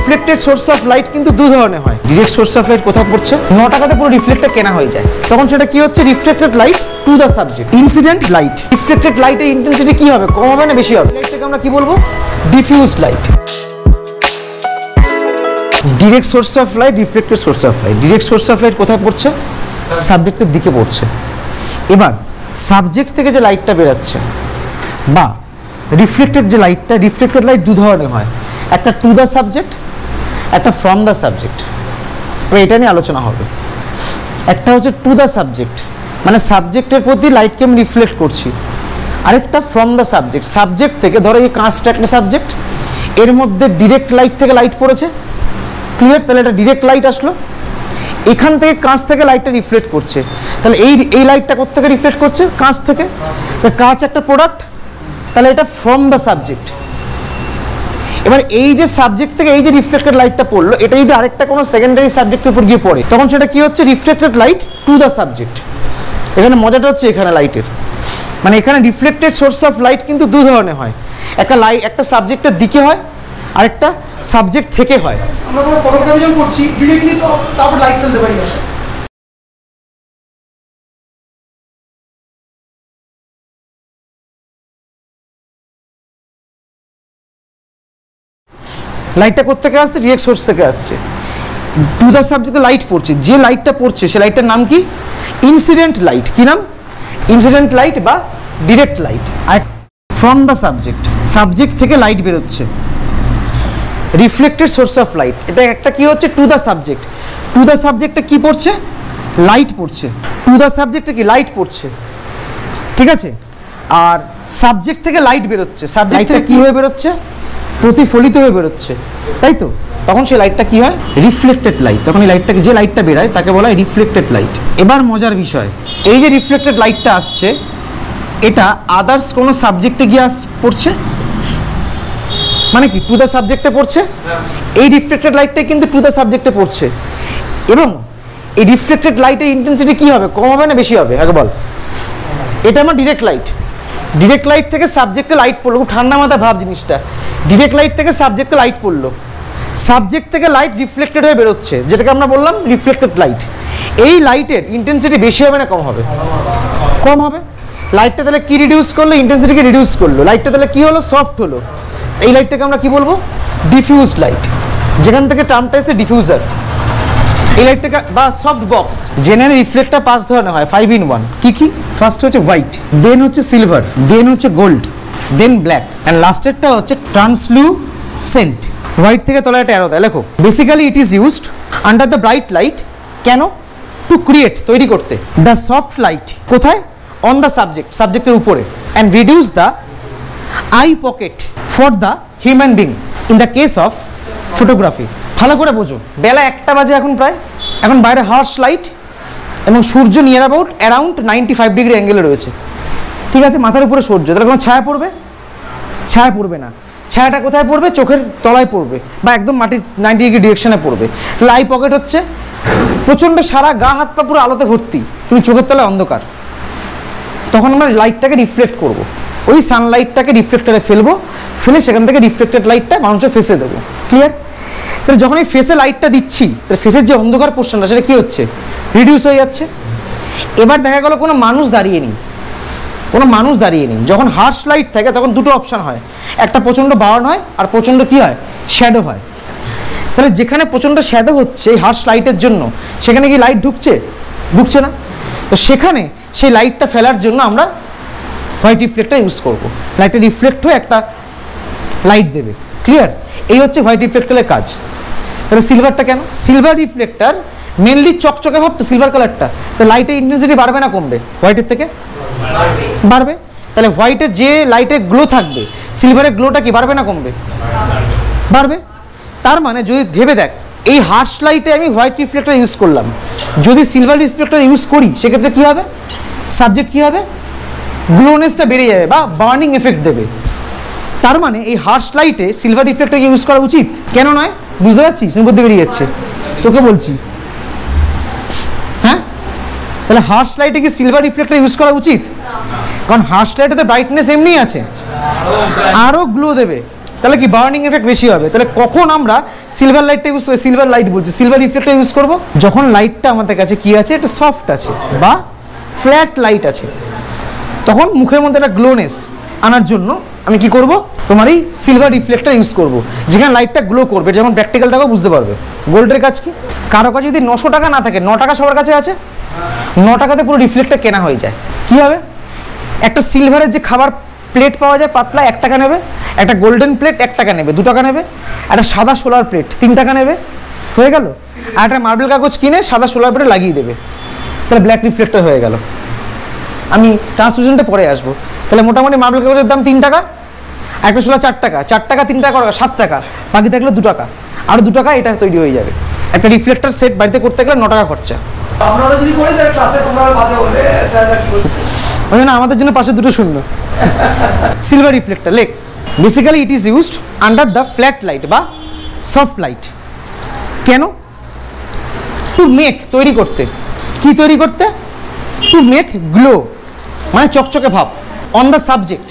Reflected source of light কিন্তু দু ধরনের হয়। ডিরেক্ট সোর্স অফ লাইট কোথায় পড়ছে? 9 টাকাতে পুরো রিফ্লেক্টর কেনা হয়ে যায়, তখন সেটা কি হচ্ছে? Reflected light to the subject. Incident light, reflected লাইটের ইন্টেন্সিটি কি হবে? কম হবে না বেশি হবে? লাইটটাকে আমরা কি বলবো? Diffused light. Direct source of light, reflected source of light. Direct source of light কোথায় পড়ছে? সাবজেক্টের দিকে পড়ছে। এবার সাবজেক্ট থেকে যে লাইটটা বেরাচ্ছে বা রিফ্লেক্টেড যে লাইটটা, রিফ্লেক্টেড লাইট দু ধরনের হয়, একটা টু দ্য সাবজেক্ট, একটা ফ্রম দ্য সাবজেক্ট। এবার এটা নিয়ে আলোচনা হবে। একটা হচ্ছে টু দ্য সাবজেক্ট, মানে সাবজেক্টের প্রতি লাইটকে আমি রিফ্লেক্ট করছি। আরেকটা ফ্রম দ্য সাবজেক্ট, সাবজেক্ট থেকে, ধরো এই কাঁচটা একটা সাবজেক্ট, এর মধ্যে ডিরেক্ট লাইট থেকে লাইট পড়েছে, ক্লিয়ার? তাহলে এটা ডিরেক্ট লাইট আসলো, এখান থেকে কাঁচ থেকে লাইটটা রিফ্লেক্ট করছে, তাহলে এই লাইটটা কোথা থেকে রিফ্লেক্ট করছে? কাঁচ থেকে। কাঁচ একটা প্রোডাক্ট, তাহলে এটা ফ্রম দ্য সাবজেক্ট। এবার এই যে সাবজেক্ট থেকে এই যে রিফ্লেক্টেড লাইটটা পড়লো, এটা যদি আরেকটা কোনো সেকেন্ডারি সাবজেক্টের উপর গিয়ে পড়ে, তখন সেটা কি হচ্ছে? Reflected light to the subject. এখানে মজাটা হচ্ছে এখানে লাইটের, মানে এখানে রিফ্লেক্টেড সোর্স অফ লাইট কিন্তু দু ধরনের হয়, একটা সাবজেক্টের দিকে হয়, আরেকটা সাবজেক্ট থেকে হয়। আমরা কোনো ফটোগ্রাফি যখন করছি ডিরেক্টলি তো তারপর লাইট ফেলতে পারি না। লাইটটা কোথা থেকে আসছে? ডিরেক্ট সোর্স থেকে আসছে। টু দ্য সাবজেক্টে লাইট পড়ছে, যে লাইটটা পড়ছে সে লাইটটার নাম কি? Incident light. কি নাম? ইনসিডেন্ট লাইট বা direct light. Are from the subject, subject থেকে লাইট বেরোচ্ছে, রিফ্লেক্টেড সোর্স অফ লাইট। এটা একটা কি হচ্ছে? To the subject. To the সাবজেক্টে কি পড়ছে? লাইট পড়ছে। টু দ্য সাবজেক্টে কি লাইট পড়ছে, ঠিক আছে? আর সাবজেক্ট থেকে লাইট বেরোচ্ছে, সাবজেক্টটা কি হয়ে বেরোচ্ছে? প্রতিফলিত হয়ে বেরোচ্ছে, তাই তো? তখন সেই লাইটটা কি হয়? Reflected light. তখন এই লাইটটাকে, যে লাইটটা বেরায় তাকে বলা হয় রিফ্লেক্টেড লাইট। এবার মজার বিষয়, এই যে রিফ্লেক্টেড লাইটটা আসছে, এটা আদার্স কোনো সাবজেক্টে গিয়ে পড়ছে, মানে কি টু দ্য সাবজেক্টে পড়ছে। এই রিফ্লেক্টেড লাইটটাই কিন্তু টু দ্য সাবজেক্টে পড়ছে, এবং এই রিফ্লেক্টেড লাইটের ইন্টেন্সিটি কি হবে? কম হবে না বেশি হবে? আগে বল। এটা আমার ডিরেক্ট লাইট। ডিরেক্ট লাইট থেকে সাবজেক্টে লাইট পড়লো, খুব ঠান্ডা মাথায় ভাব জিনিসটা। ডিরেক্ট লাইট থেকে সাবজেক্টে লাইট পড়লো, সাবজেক্ট থেকে লাইট রিফ্লেক্টেড হয়ে বেরোচ্ছে, যেটাকে আমরা বললাম রিফ্লেক্টেড লাইট। এই লাইটের ইন্টেন্সিটি বেশি হবে না কম হবে? কম হবে। লাইটটা তাহলে কি রিডিউস করলো? ইন্টেন্সিটিকে রিডিউস করলো। লাইটটা তাহলে কি হলো? সফট হলো। এই লাইটটাকে আমরা কি বলবো? ডিফিউজ লাইট, যেখান থেকে টার্মটা এসে ডিফিউজার। এই লাইটটাকে বা সফট বক্স। জেনারেল রিফ্লেক্টর 5 ধরনের হয়, 5 in 1। কি কি? ফার্স্ট হচ্ছে হোয়াইট, দেন হচ্ছে সিলভার, দেন হচ্ছে গোল্ড, দেন ব্ল্যাক, অ্যান্ড লাস্টেরটা হচ্ছে ট্রান্সলুসেন্ট। হোয়াইট থেকে তলায় একটা অ্যারো দেয়, লেখো। Basically it is used under the bright light. কেন? টু ক্রিয়েট, তৈরি করতে, দ্য সফট লাইট। কোথায়? অন দ্য সাবজেক্ট, সাবজেক্টের উপরে, and reduce the I pocket for the human being in the case of photography. ভালো করে বোঝো, বেলা 1টা বাজে এখন প্রায়, এখন বাইরে হার্শ লাইট এবং সূর্য নিয়ার অ্যারাউন্ড 95 ডিগ্রি অ্যাঙ্গেলে রয়েছে, ঠিক আছে? মাথার উপরে সূর্য, তাহলে কোনো ছায়া পড়বে? ছায়া পড়বে না। ছায়াটা কোথায় পড়বে? চোখের তলায় পড়বে, বা একদম মাটির 90 ডিগ্রি ডিরেকশনে পড়বে। তাহলে আই পকেট হচ্ছে প্রচণ্ড সারা গা হাত পা পুরো আলোতে ভর্তি, কিন্তু চোখের তলায় অন্ধকার। তখন আমরা লাইটটাকে রিফ্লেক্ট করব, ওই সানলাইটটাকে রিফ্লেক্টরে ফেলবো, ফেলে সেখান থেকে রিফ্লেক্টেড লাইটটা মানুষের ফেসে দেবো, ক্লিয়ার? তাহলে যখন এই ফেসে লাইটটা দিচ্ছি, তাহলে ফেসের যে অন্ধকার পোর্শনটা সেটা কি হচ্ছে? রিডিউস হয়ে যাচ্ছে। এবার দেখা গেল কোনো মানুষ দাঁড়িয়ে নেই, কোনো মানুষ দাঁড়িয়ে নেই। যখন হার্শ লাইট থাকে তখন দুটো অপশান হয়, একটা প্রচণ্ড বার্ন হয়, আর প্রচণ্ড কি হয়? শ্যাডো হয়। তাহলে যেখানে প্রচণ্ড শ্যাডো হচ্ছে এই হার্শ লাইটের জন্য, সেখানে কি লাইট ঢুকছে? ঢুকছে না। তো সেখানে সেই লাইটটা ফেলার জন্য আমরা হোয়াইট রিফ্লেক্টর ইউজ করব। লাইটটা রিফ্লেক্ট হয়ে একটা লাইট দেবে, ক্লিয়ার? এই হচ্ছে হোয়াইট রিফ্লেক্টরের কাজ। তাহলে সিলভারটা কেন? সিলভার রিফ্লেক্টর মেনলি চকচকে ভাবতো সিলভার কালারটা, তো লাইটের ইন্টেন্সিটি বাড়বে না কমবে? হোয়াইটের থেকে বাড়বে। তাহলে হোয়াইটের যে লাইটের গ্লো থাকবে, সিলভারের গ্লোটা কি বাড়বে না কমবে? বাড়বে। তার মানে যদি ভেবে দেখ, এই হার্শ লাইটে আমি হোয়াইট রিফ্লেক্টর ইউজ করলাম, যদি সিলভার রিফ্লেক্টর ইউজ করি সেক্ষেত্রে কি হবে? সাবজেক্ট কি হবে? গ্লোনেসটা বেড়ে যাবে বা বার্নিং এফেক্ট দেবে। তার মানে এই হার্শ লাইটে সিলভার রিফ্লেক্টর ইউজ করা উচিত। কেন নয়? বুঝতে পারছিস? উপর দিকে বেরিয়ে যাচ্ছে, তোকে বলছি। হ্যাঁ, তাহলে হার্শ লাইটে কি সিলভার রিফ্লেক্টর ইউজ করা উচিত? কারণ হার্শ লাইটে তো ব্রাইটনেস এমনি আছে, আরও গ্লো দেবে, তাহলে কি বার্নিং এফেক্ট বেশি হবে। তাহলে কখন আমরা সিলভার লাইটটা ইউজ করব, সিলভার লাইট বলছি, সিলভার রিফ্লেক্টর ইউজ করব যখন লাইটটা আমাদের কাছে কি আছে, একটা সফট আছে বা ফ্ল্যাট লাইট আছে, তখন মুখের মধ্যে একটা গ্লোনেস আনার জন্য আমি কি করব, তোমার এই সিলভার রিফ্লেক্টর ইউজ করব, যেখানে লাইটটা গ্লো করবে। যখন প্র্যাকটিক্যাল দেখো বুঝতে পারবে। গোল্ডের কাজ কি, কারো কাছে যদি 900 টাকা না থাকে, 9 টাকা সবার কাছে আছে, 9 টাকাতে পুরো রিফ্লেক্টর কেনা হয়ে যায়। কি হবে, একটা সিলভারের যে খাবার প্লেট পাওয়া যায় পাতলা 1 টাকা নেবে, একটা গোল্ডেন প্লেট 1 টাকা নেবে, 2 টাকা নেবে, একটা সাদা সোলার প্লেট 3 টাকা নেবে, হয়ে গেল। আর একটা মার্বেল কাগজ কিনে সাদা সোলার প্লেটে লাগিয়ে দেবে, তাহলে ব্ল্যাক রিফ্লেক্টর হয়ে গেল। আমি ট্রান্সলুসেন্টে পরে আসবো। তাহলে মোটামুটি মার্বেল কাগজের দাম 3 টাকা, একটা সোলা 4 টাকা, 4 টাকা 3 টাকা 7 টাকা, বাকি থাকলে 2 টাকা, আর 2 টাকা এটা তৈরি হয়ে যাবে। একটা রিফ্লেক্টর সেট বাড়িতে করতে গেলে 9 টাকা খরচা। আমরা যদি করি তাহলে ক্লাসে তোমরা বাজে বলবে স্যাররা কি বলছে, ওই জন্য আমাদের জন্য পাশে দুটো শূন্য। সিলভার রিফ্লেক্টর লেখ, basically it is used under the flat light বা সফট লাইট। কেন? টু মেক, তৈরি করতে। কি তৈরি করতে? টু মেক গ্লো, মানে চকচকে ভাব, অন দ্য সাবজেক্ট।